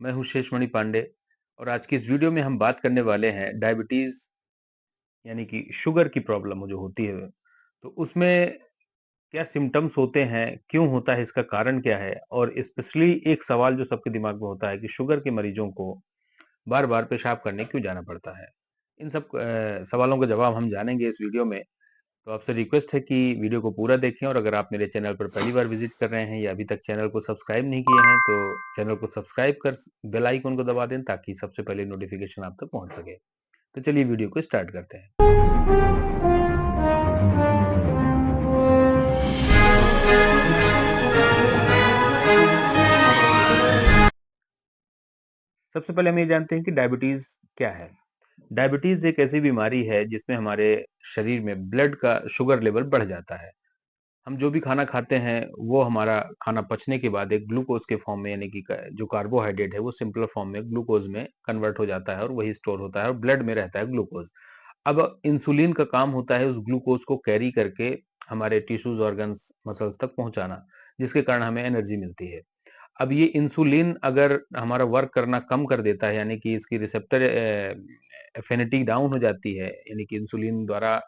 मैं हूँ शेषमणि पांडे और आज की इस वीडियो में हम बात करने वाले हैं डायबिटीज यानी कि शुगर की प्रॉब्लम जो होती है। तो उसमें क्या सिम्टम्स होते हैं, क्यों होता है, इसका कारण क्या है और स्पेशली एक सवाल जो सबके दिमाग में होता है कि शुगर के मरीजों को बार-बार पेशाब करने क्यों जाना पड़ता है। इन सब सवालों का जवाब हम जानेंगे इस वीडियो में। तो आपसे रिक्वेस्ट है कि वीडियो को पूरा देखें और अगर आप मेरे चैनल पर पहली बार विजिट कर रहे हैं या अभी तक चैनल को सब्सक्राइब नहीं किए हैं तो चैनल को सब्सक्राइब कर बेल आइकन को दबा दें ताकि सबसे पहले नोटिफिकेशन आप तक पहुंच सके। तो चलिए वीडियो को स्टार्ट करते हैं। सबसे पहले हम ये जानते हैं कि डायबिटीज क्या है। डायबिटीज एक ऐसी बीमारी है जिसमें हमारे शरीर में ब्लड का शुगर लेवल बढ़ जाता है। हम जो भी खाना खाते हैं वो हमारा खाना पचने के बाद एक ग्लूकोज के फॉर्म में यानी कि जो कार्बोहाइड्रेट है वो सिंपल फॉर्म में ग्लूकोज में कन्वर्ट हो जाता है और वही स्टोर होता है और ब्लड में रहता है ग्लूकोज। अब इंसुलिन का काम होता है उस ग्लूकोज को कैरी करके हमारे टिश्यूज ऑर्गन्स मसल्स तक पहुंचाना, जिसके कारण हमें एनर्जी मिलती है। अब ये इंसुलिन अगर हमारा वर्क करना कम कर देता है यानी कि इसकी रिसेप्टर एफिनिटी डाउन हो जाती है यानी कि इंसुलिन द्वारा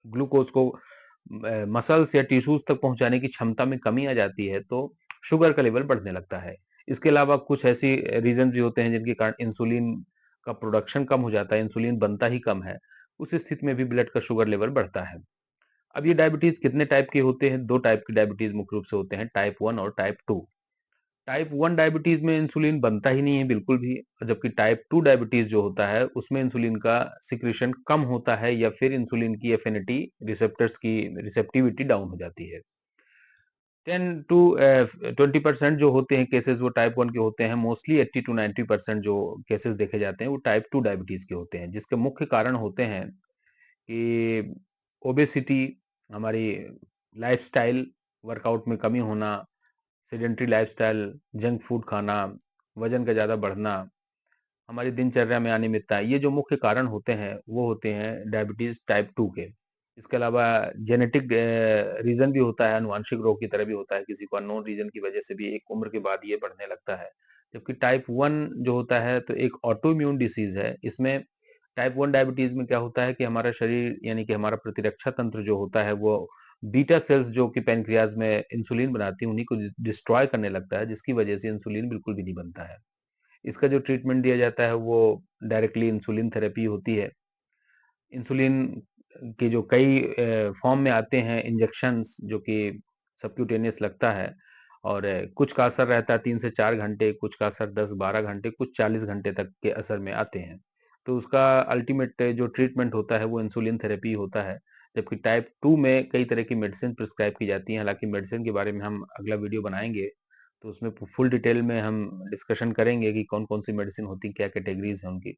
ग्लूकोज को मसल्स या टिश्यूज तक पहुंचाने की क्षमता में कमी आ जाती है तो शुगर का लेवल बढ़ने लगता है। इसके अलावा कुछ ऐसी रीजन भी होते हैं जिनके कारण इंसुलिन का प्रोडक्शन कम हो जाता है, इंसुलिन बनता ही कम है। उस स्थिति में भी ब्लड का शुगर लेवल बढ़ता है। अब ये डायबिटीज कितने टाइप के होते हैं? दो टाइप के डायबिटीज मुख्य रूप से होते हैं, टाइप 1 और टाइप 2। टाइप 1 डायबिटीज में इंसुलिन बनता ही नहीं है बिल्कुल भी, जबकि टाइप 2 डायबिटीज जो होता है उसमें इंसुलिन का सिक्रीशन कम होता है या फिर इंसुलिन की एफिनिटी रिसेप्टर्स की रिसेप्टिविटी डाउन हो जाती है। 10 टू 20% जो होते हैं केसेस वो टाइप 1 के होते हैं। मोस्टली 80 टू 90% जो केसेस देखे जाते हैं वो टाइप 2 डायबिटीज के होते हैं, जिसके मुख्य कारण होते हैं कि ओबेसिटी, हमारी लाइफस्टाइल, वर्कआउट में कमी होना, सेडेंटरी लाइफस्टाइल, जंक फूड खाना, वजन का ज़्यादा बढ़ना, हमारी दिनचर्या में अनियमितता, ये जो मुख्य कारण होते हैं वो होते हैं डायबिटीज टाइप 2 के। इसके अलावा जेनेटिक रीजन भी होता है, आनुवांशिक रोग की तरह भी होता है, किसी को अननोन रीजन की वजह से भी एक उम्र के बाद ये बढ़ने लगता है। जबकि टाइप 1 जो होता है तो एक ऑटो इम्यून डिसीज है। इसमें टाइप 1 डायबिटीज में क्या होता है कि हमारा शरीर यानी कि हमारा प्रतिरक्षा तंत्र जो होता है वो बीटा सेल्स जो कि पैनक्रियाज में इंसुलिन बनाती हैं उन्हीं को डिस्ट्रॉय करने लगता है, जिसकी वजह से इंसुलिन बिल्कुल भी नहीं बनता है। इसका जो ट्रीटमेंट दिया जाता है वो डायरेक्टली इंसुलिन थेरेपी होती है। इंसुलिन के जो कई फॉर्म में आते हैं इंजेक्शंस जो कि सबक्यूटेनियस लगता है और कुछ का असर रहता है 3 से 4 घंटे, कुछ का असर 10-12 घंटे, कुछ 40 घंटे तक के असर में आते हैं। तो उसका अल्टीमेट जो ट्रीटमेंट होता है वो इंसुलिन थेरेपी होता है। जबकि टाइप 2 में कई तरह की मेडिसिन प्रिस्क्राइब की जाती हैं, हालाँकि मेडिसिन के बारे में हम अगला वीडियो बनाएँगे, तो उसमें फुल डिटेल में हम डिस्कशन करेंगे कि कौन-कौन सी मेडिसिन होती हैं, क्या कैटेगरीज़ हैं उनकी।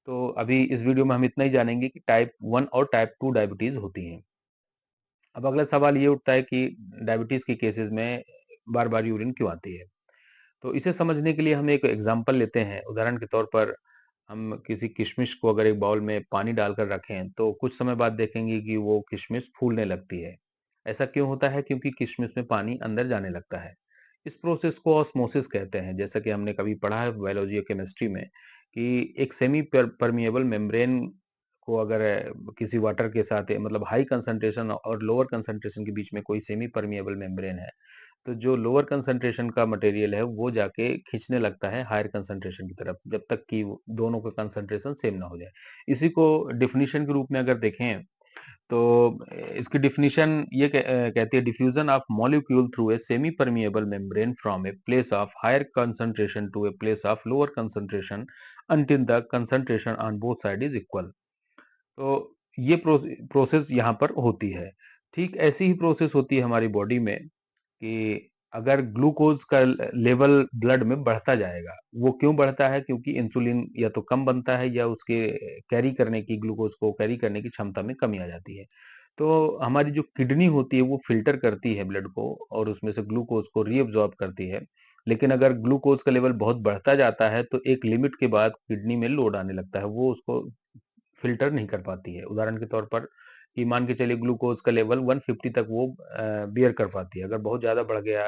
तो अभी इस वीडियो में हम इतना ही जानेंगे कि टाइप 1 और टाइप 2 डायबिटीज होती हैं। अब अगला सवाल ये उठता है कि डायबिटीज के केसेस में बार-बार यूरिन क्यों आती है? तो इसे समझने के लिए हम एक एग्जांपल लेते हैं। उदाहरण के तौर पर हम किसी किशमिश को अगर एक बाउल में पानी डालकर रखें, तो कुछ समय बाद देखेंगे कि वो किशमिश फूलने लगती है। ऐसा क्यों होता है? क्योंकि किशमिश में पानी अंदर जाने लगता है। इस प्रोसेस को ऑस्मोसिस कहते हैं। जैसा कि हमने कभी पढ़ा है बायोलॉजी या केमिस्ट्री में कि एक सेमी परमिएबल मेम्ब्रेन को अगर किसी वाटर के साथ मतलब हाई कंसंट्रेशन और लोअर कंसंट्रेशन के बीच में कोई सेमी परमिएबल मेम्ब्रेन है, तो जो लोअर कंसंट्रेशन का मटेरियल है वो जाके खींचने लगता है हायर कंसंट्रेशन की तरफ, जब तक कि दोनों का कंसंट्रेशन सेम ना हो जाए। इसी को डिफिनीशन के रूप में अगर देखें तो इसकी डिफिनीशन ये कहती है diffusion of molecule through a semi permeable membrane from a place of higher concentration to a place of lower concentration until the concentration on both side is equal. तो ये प्रोसेस यहाँ पर होती है। ठीक ऐसी ही प्रोसेस होती है हमारी बॉडी में कि अगर ग्लूकोज का लेवल ब्लड में बढ़ता जाएगा, वो क्यों बढ़ता है? क्योंकि इंसुलिन या तो कम बनता है या उसके कैरी करने की ग्लूकोज को कैरी करने की क्षमता में कमी आ जाती है। तो हमारी जो किडनी होती है वो फिल्टर करती है ब्लड को और उसमें से ग्लूकोज को रीअब्सॉर्ब करती है। लेकिन अगर ग्लूकोज का लेवल बहुत बढ़ता जाता है तो एक लिमिट के बाद किडनी में लोड आने लगता है, वो उसको फ़िल्टर नहीं कर पाती है। उदाहरण के तौर पर कि मान के चलिए ग्लूकोज़ का लेवल 150 तक वो बियर कर पाती है। अगर बहुत ज़्यादा बढ़ गया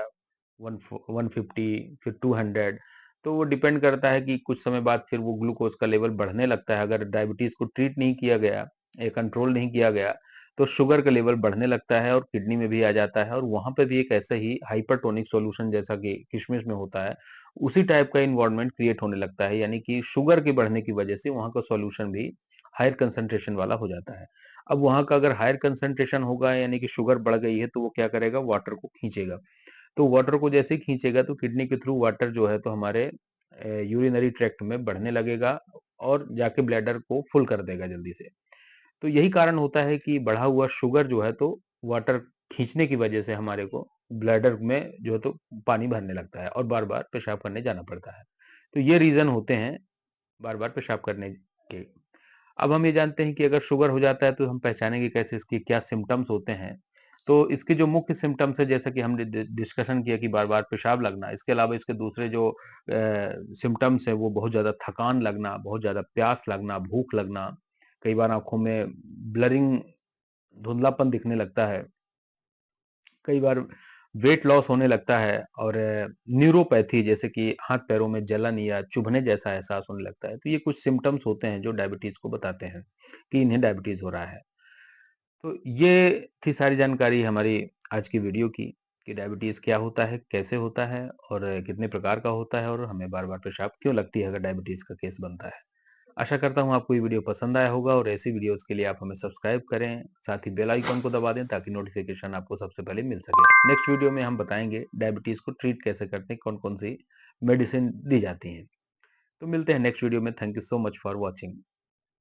150 फिर 200 तो वो डिपेंड करता है कि कुछ समय बाद फिर वो ग्लूकोज़ का लेवल बढ़ने लगता है। अगर डायबिटीज़ को ट्रीट नहीं किया गया या कंट्रोल नहीं किया गया, तो शुगर का लेवल बढ़ने लगता है और किडनी में भी आ जाता है और वहाँ पे भी एक ऐसा ही हाइपरटोनिक सॉल्यूशन जैसा कि किशमिश में होता है, उसी टाइप का एनवायरनमेंट क्रिएट होने लगता है। यानी कि शुगर के बढ़ने की वजह से वहाँ का सॉल्यूशन भी हायर कंसंट्रेशन वाला हो जाता है। अब वहाँ का अगर हायर कंसंट्रेशन होगा यानी कि शुगर बढ़ गई है, तो वो क्या करेगा, वाटर को खींचेगा। तो वाटर को जैसे ही खींचेगा तो किडनी के थ्रू वाटर जो है तो हमारे यूरिनरी ट्रैक्ट में बढ़ने लगेगा और जाके ब्लैडर को फुल कर देगा जल्दी से। तो यही कारण होता है कि बढ़ा हुआ शुगर जो है तो वाटर खींचने की वजह से हमारे को ब्लैडर में जो है तो पानी भरने लगता है और बार-बार पेशाब करने जाना पड़ता है। तो ये रीज़न होते हैं बार-बार पेशाब करने के। अब हम ये जानते हैं कि अगर शुगर हो जाता है तो हम पहचानेंगे कैसे, इसके क्या सिम्पटम्स होते हैं। तो इसके जो मुख्य सिम्पटम्स है जैसा कि हमने डिस्कशन किया कि बार-बार पेशाब लगना, इसके अलावा इसके दूसरे जो सिम्पटम्स है वो बहुत ज़्यादा थकान लगना, बहुत ज़्यादा प्यास लगना, भूख लगना, कई बार आँखों में ब्लरिंग, धुंधलापन दिखने लगता है, कई बार वेट लॉस होने लगता है और न्यूरोपैथी जैसे कि हाथ पैरों में जलन या चुभने जैसा एहसास होने लगता है। तो ये कुछ सिम्पटम्स होते हैं जो डायबिटीज़ को बताते हैं कि इन्हें डायबिटीज़ हो रहा है। तो ये थी सारी जानकारी हमारी आज की वीडियो की कि डायबिटीज़ क्या होता है, कैसे होता है और कितने प्रकार का होता है और हमें बार-बार पेशाब क्यों लगती है अगर डायबिटीज़ का केस बनता है। आशा करता हूँ आपको ये वीडियो पसंद आया होगा और ऐसी वीडियोज़ के लिए आप हमें सब्सक्राइब करें, साथ ही बेल आइकन को दबा दें ताकि नोटिफ़िकेशन आपको सबसे पहले मिल सके। नेक्स्ट वीडियो में हम बताएँगे डायबिटीज़ को ट्रीट कैसे करते हैं, कौन-कौन सी मेडिसिन दी जाती हैं। तो मिलते हैं नेक्स्ट वीडियो में। Thank you so much for watching.